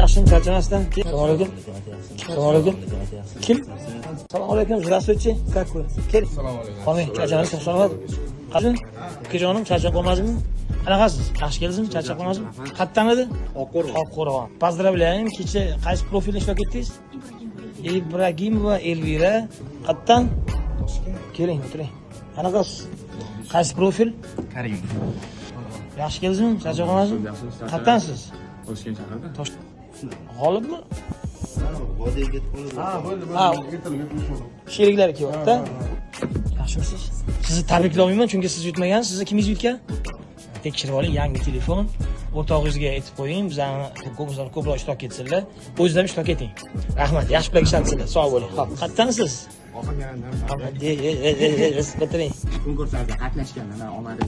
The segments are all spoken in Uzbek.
yaxshimi, charchamasdan. Assalomu alaykum. Assalomu alaykum. Kim? Assalomu alaykum. Здравствуйте. Как вы? Kel. Assalomu alaykum. Qani, charchamasdan salomat. Qani? Ukajonim, charchab qolmaysizmi? Qanaqasiz? Yaxshi keldingizmi? Charchab qolmaysizmi? Qayerdan edi? Oqqo'rg'on. Поздравляем. Kecha qaysi profilda ishtirok etdingiz? Ibragimova Elvira. Qayerdan? Keling, o'tiring. Qanaqasiz? Qaysi profil? Karim. Yaxshi keldingizmi? Charchab qolmaysizmi? Qayerdansiz? Toshkent shahrida. G'olibmi? Vodiyga ketib qoldi. Ha, bo'ldi. Sheriklari kelyapti. Yaxshimisiz? Sizni tabriklayman, chunki siz yutmagansiz. Sizni kim yutgan? Tekshirib oling, yangi telefon. O'rtog'ingizga aytib qo'ying, bizlarni ko'proq ishtirok etsinlar. O'zingiz ham ishtirok eting. Rahmat, yaxshi bilan ishlatsizlar. Sog' bo'ling. Xo'p, qayerdansiz? O'tiring. Konkurslarda qatnashganman, omadga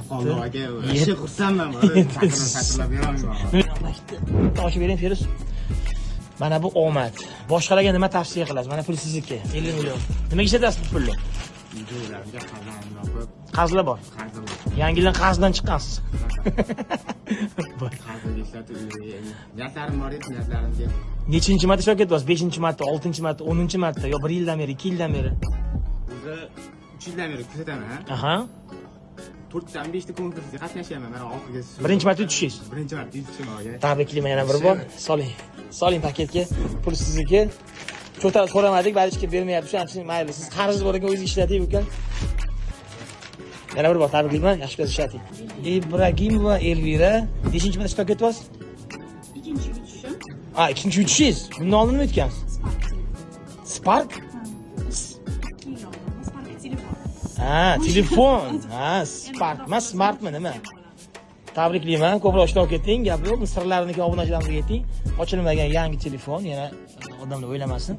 qoldiroga. Yaxshi xursandman. Takrorlab beraman. Ochib bering, Feruz. Mana bu omad. Boshqalarga nima tavsiya qilasiz? Mana pul sizniki. 50 million. Nimaga ishlatasiz bu pulni? Videolarga Qarzlar bor. Yangi yildan qarzdan chiqqansiz. Niyatlarim bor edi, niyatlarimga. Nechinchi marta ishtirok etyapsiz? 5-marta, 6-marta, 10-marta yo 1 yildan beri, 2 yildan beri? O'zi 3 yildan beri kuzataman. Aha. 4 dan 5 ta konkursga qatnashyapman. Mana oxirgi Birinchi marta yutishingiz. Birinchi marta yutishim olgan. Tabriklayman yana bir bor. Soling. Soling paketga. Pul sizniki. Cho'tarib so'ramadik, balishga bermayapti. Shuning uchun mayli. Siz qarzingiz bor ekan, o'zingiz ishlating ukan. Yana bir bor tabriklayman, yaxshi qilib ishlating. Ibragimova Elvira, nechinchi marta ishtirok etyapsiz? İkinci yutuşum. Ha, ikkinchi yutishingiz. Bundan oldin nima yutgansiz? Spark? 2 yıl oldu. Spark telefon. Ha, telefon. Ha, Spark. Mas smartmi nima? Tabriklayman, ko'proq ishtirok eting. Gap yo'q, sirlarini obunachilarimizga ayting. Ochilmagan yangi telefon, yana odamlar o'ylamasin.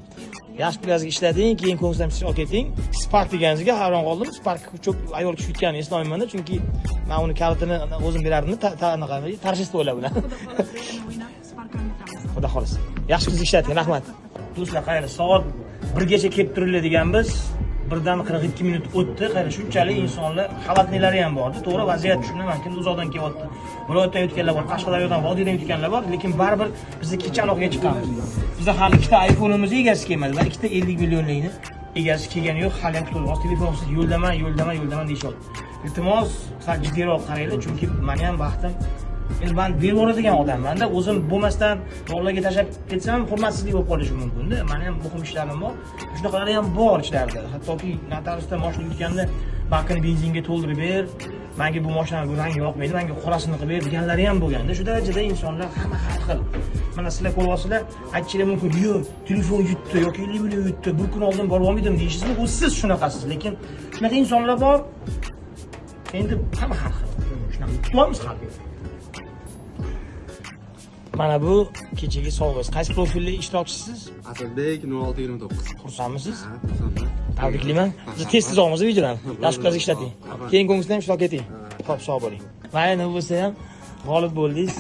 Yaxshi plyazga ishlating, keyin konkursdan ishtirok eting. Spark deganingizga hayron qoldim. Spark ko'p ayol kishi yutganini eslolmayman, chunki men uni kalitini o'zim berardim, tarishishni o'ylab bilan. Xudo xolis. Yaxshi qilib ishlating, rahmat. Do'stlar, qayerda soat 1 gacha kelib turinglar deganmiz. 1dan 42 minut o'tdi. Qayerda shunchalik insonlar xalatnilari ham bordi. To'g'ri, vaziyat tushunaman. Kim uzoqdan kelyapti. Viloyatdan yutganlar bor, Qashqadaryodan, Vodiydan yutganlar bor, lekin baribir biz kecha aloqaga chiqqanmiz. Bizda hali ikkita iPhone'imiz egasi kelmadi va ikkita 50 millionlikni egasi kelgani yo'q. Hali ham kutib telefonsiz yo'ldaman deyishyapti. Iltimos, sal jiddiyroq qaranglar, chunki meni ham vaqtim men berib yuboradigan odamman-da, o'zim bo'lmasdan bolalarga tashlab ketsam hurmatsizlik bo'lib qolishi mumkin-da. Meni ham muhim ishlarim bor. Shunaqalari ham bor ichlarida. Hattoki notariusda mashina yutganda bakini benzinga to'ldirib ber, menga bu mashina bu rangi yoqmaydi, menga qorasini qilib ber deganlari ham bo'lganda. Shu darajada insonlar hamma har xil. Mana sizlar ko'ryapsizlar, aytishingiz mumkin, "Yo'q, telefon yutdi yoki 50 million yutdi, bir kun oldin borib olmadim" deyishingiz mumkin. O'z siz shunaqasiz, lekin shunaqa insonlar bor. Endi hamma har xil. Shunaqa tutamiz har xil. Mana bu kechagi sovg'angiz. Qaysi profilli ishtirokchisiz? Asadbek 0629. Xursandmisiz? Ha, xursandman. Tabriklayman. Biz tez olamiz videolarni. Yaxshi qilib ishlating. Keyin konkursda ham ishtirok eting. Xo'p, sog' bo'ling. Mayli, nima bo'lsa ham g'olib bo'ldingiz.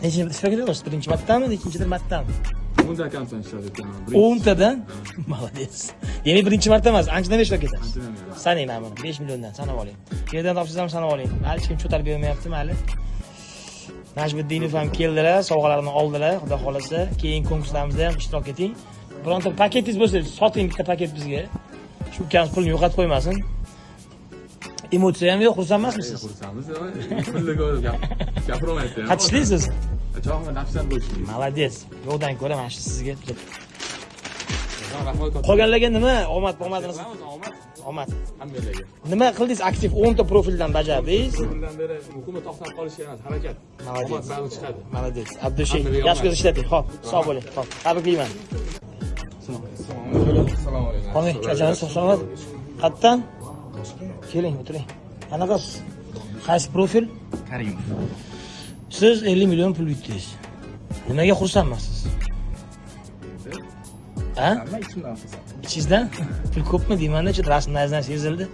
Nechinchi marta ishtirok etyapsiz? Birinchi martami, ikkinchi martami? 10 ta kamsan ishtirok etganman. 10 tadan? Молодец. Ya'ni birinchi marta emas, anchadan beri ishtirok etasiz. Sanang mana 5 milliondan sanab oling. Yerdan topsangiz ham sanab oling. Hech kim cho'talib bermayapti, mayli. Najmiddinov ham keldilar, sovg'alarini oldilar, xudo xolasa. Keyin konkurslarimizda ham ishtirok eting. Bironta paketingiz bo'lsa, soting bitta paket bizga. Shu ukamiz pulni yo'qotib qo'ymasin. Emotsiya ham yo'q, xursand emasmisiz? Xursandmiz. Pulni ko'rib gapirmayapti. Qancha ishlaysiz? Cho'g'ma nafsan bo'lishdi. Молодец. Yo'qdan ko'ra mana shu sizga. Qolganlarga nima? Omadingiz. Omad. Hammalarga. Nima qildingiz? Aktiv 10 ta profildan bajardingiz. Bundan beri muhimi to'xtab qolish emas, harakat. Omad ba'zi chiqadi. Молодец. Abdushay, yaxshi qilib ishlating. Xo'p, sog' bo'ling. Xo'p, tabriklayman. Assalomu alaykum. Qani, charchagansiz, sog'-salomat. Qayerdan? Keling, o'tiring. Qanaqasiz? Qaysi profil? Karim. Siz 50 million pul yutdingiz. Nimaga xursandmisiz? Ha? Ichingizdan pul ko'pmi deyman-da, chet rasmlaringizdan sezildi.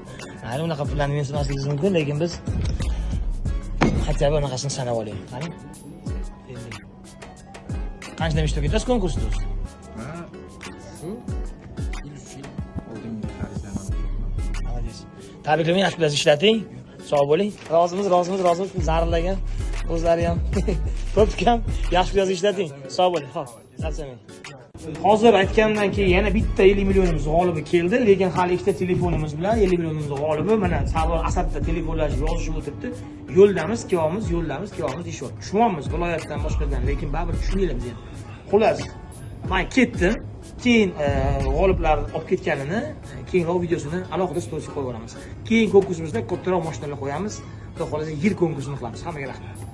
Mana unaqa pullarni men sanasligingiz mumkin, lekin biz hatto bunaqasini sanab oling. Qani? Qanchadan ishtirok etasiz konkursda? Ha. Shu 3 yil oldingi tarixdan. Молодец. Tabriklayman, yaxshi bilan ishlating. Sog' bo'ling. Rozimiz. Zarillagan o'zlari ham. Ko'p kam yaxshi yoz ishlating. Sog' bo'ling. Xo'p, charchamang. Hozir aytganimdan keyin yana bitta 50 millionimiz g'olibi keldi, lekin hali ikkita telefonimiz bilan 50 millionimiz g'olibi mana Sardor Asadda telefonlashib yozishib o'tiribdi. Yo'ldamiz, kelyapmiz, deyapmiz. Tushunamiz viloyatdan boshqadan, lekin baribir tushuninglar biz ham. Xullas, men ketdim. Keyin g'oliblar olib ketganini, keyinroq videosini alohida storiesga qo'yib yuboramiz. Keyin konkursimizda kattaroq mashinalar qo'yamiz. Xudo xolasa yil konkursini qilamiz. Hammaga rahmat.